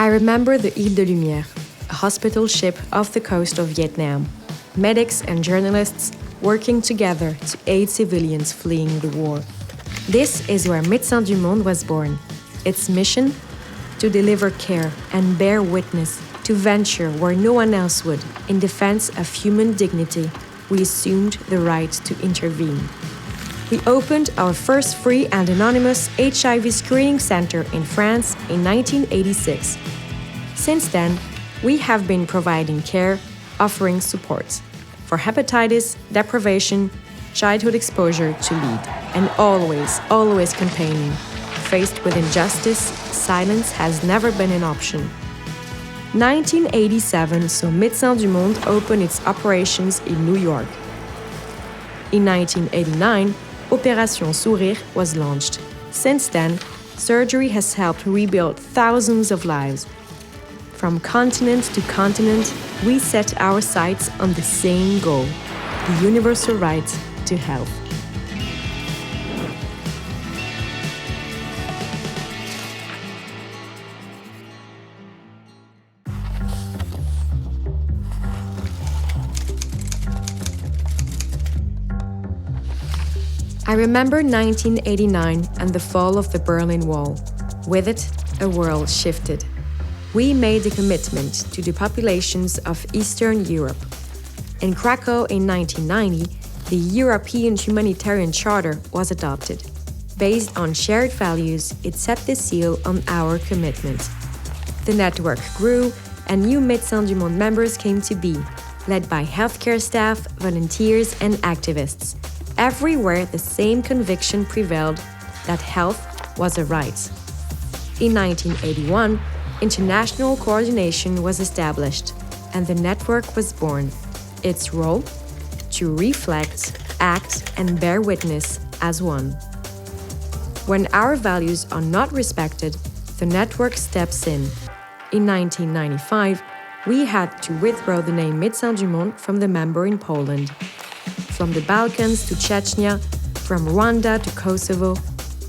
I remember the Île de Lumière, a hospital ship off the coast of Vietnam. Medics and journalists working together to aid civilians fleeing the war. This is where Médecins du Monde was born. Its mission? To deliver care and bear witness, to venture where no one else would. In defense of human dignity, we assumed the right to intervene. We opened our first free and anonymous HIV screening center in France in 1986. Since then, we have been providing care, offering support for hepatitis, deprivation, childhood exposure to lead, and always campaigning. Faced with injustice, silence has never been an option. 1987 saw Médecins du Monde open its operations in New York. In 1989, Opération Sourire was launched. Since then, surgery has helped rebuild thousands of lives. From continent to continent, we set our sights on the same goal, the universal right to health. I remember 1989 and the fall of the Berlin Wall. With it, a world shifted. We made a commitment to the populations of Eastern Europe. In Krakow in 1990, the European Humanitarian Charter was adopted. Based on shared values, it set the seal on our commitment. The network grew, and new Médecins du Monde members came to be, led by healthcare staff, volunteers, and activists. Everywhere, the same conviction prevailed that health was a right. In 1981, international coordination was established, and the network was born. Its role? To reflect, act, and bear witness as one. When our values are not respected, the network steps in. In 1995, we had to withdraw the name Médecins du Monde from the member in Poland. From the Balkans to Chechnya, from Rwanda to Kosovo,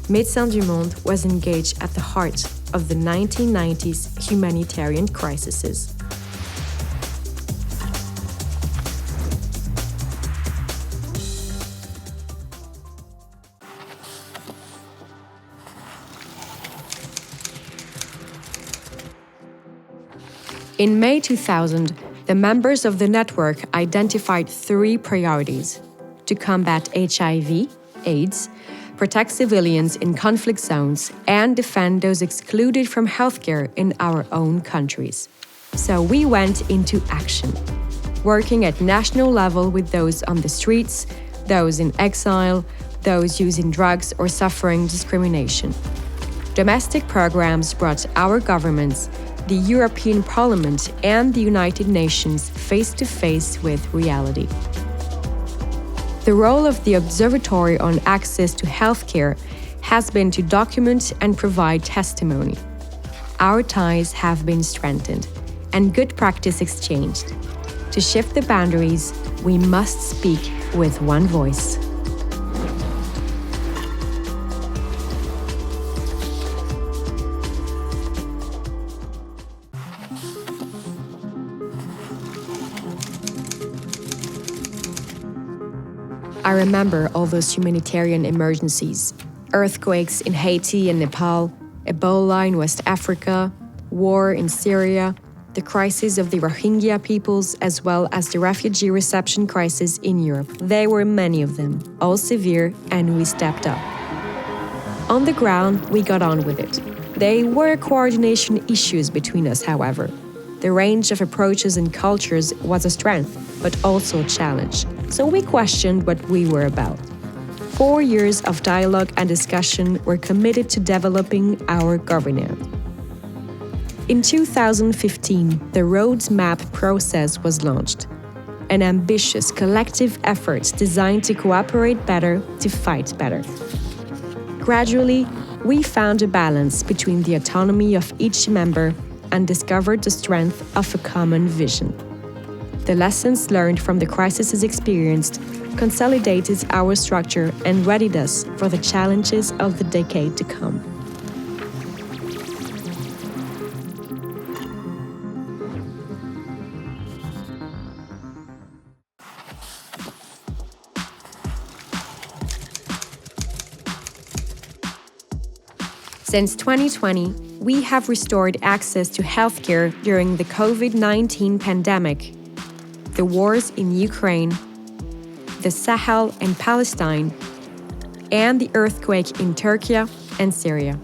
Médecins du Monde was engaged at the heart of the 1990s humanitarian crises. In May 2000, the members of the network identified 3 priorities: to combat HIV, AIDS, protect civilians in conflict zones, and defend those excluded from healthcare in our own countries. So we went into action, working at national level with those on the streets, those in exile, those using drugs or suffering discrimination. Domestic programs brought our governments, the European Parliament, and the United Nations face to face with reality. The role of the Observatory on Access to Healthcare has been to document and provide testimony. Our ties have been strengthened and good practice exchanged. To shift the boundaries, we must speak with one voice. I remember all those humanitarian emergencies, earthquakes in Haiti and Nepal, Ebola in West Africa, war in Syria, the crisis of the Rohingya peoples, as well as the refugee reception crisis in Europe. There were many of them, all severe, and we stepped up. On the ground, we got on with it. There were coordination issues between us, however. The range of approaches and cultures was a strength, but also a challenge. So we questioned what we were about. 4 years of dialogue and discussion were committed to developing our governance. In 2015, the roadmap process was launched, an ambitious collective effort designed to cooperate better, to fight better. Gradually, we found a balance between the autonomy of each member and discovered the strength of a common vision. The lessons learned from the crises experienced consolidated our structure and readied us for the challenges of the decade to come. Since 2020, we have restored access to healthcare during the COVID-19 pandemic, the wars in Ukraine, the Sahel and Palestine, and the earthquake in Turkey and Syria.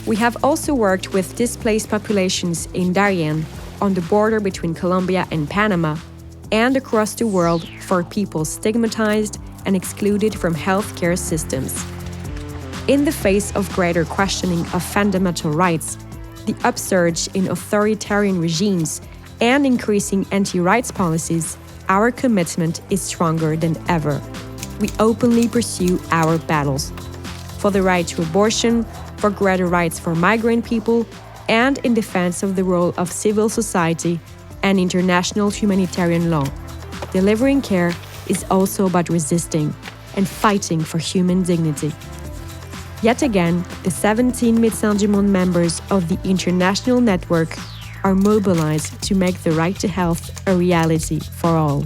We have also worked with displaced populations in Darien, on the border between Colombia and Panama, and across the world for people stigmatized and excluded from healthcare systems. In the face of greater questioning of fundamental rights, the upsurge in authoritarian regimes, and increasing anti-rights policies, our commitment is stronger than ever. We openly pursue our battles for the right to abortion, for greater rights for migrant people, and in defense of the role of civil society and international humanitarian law. Delivering care is also about resisting and fighting for human dignity. Yet again, the 17 Médecins du Monde members of the international network are mobilized to make the right to health a reality for all.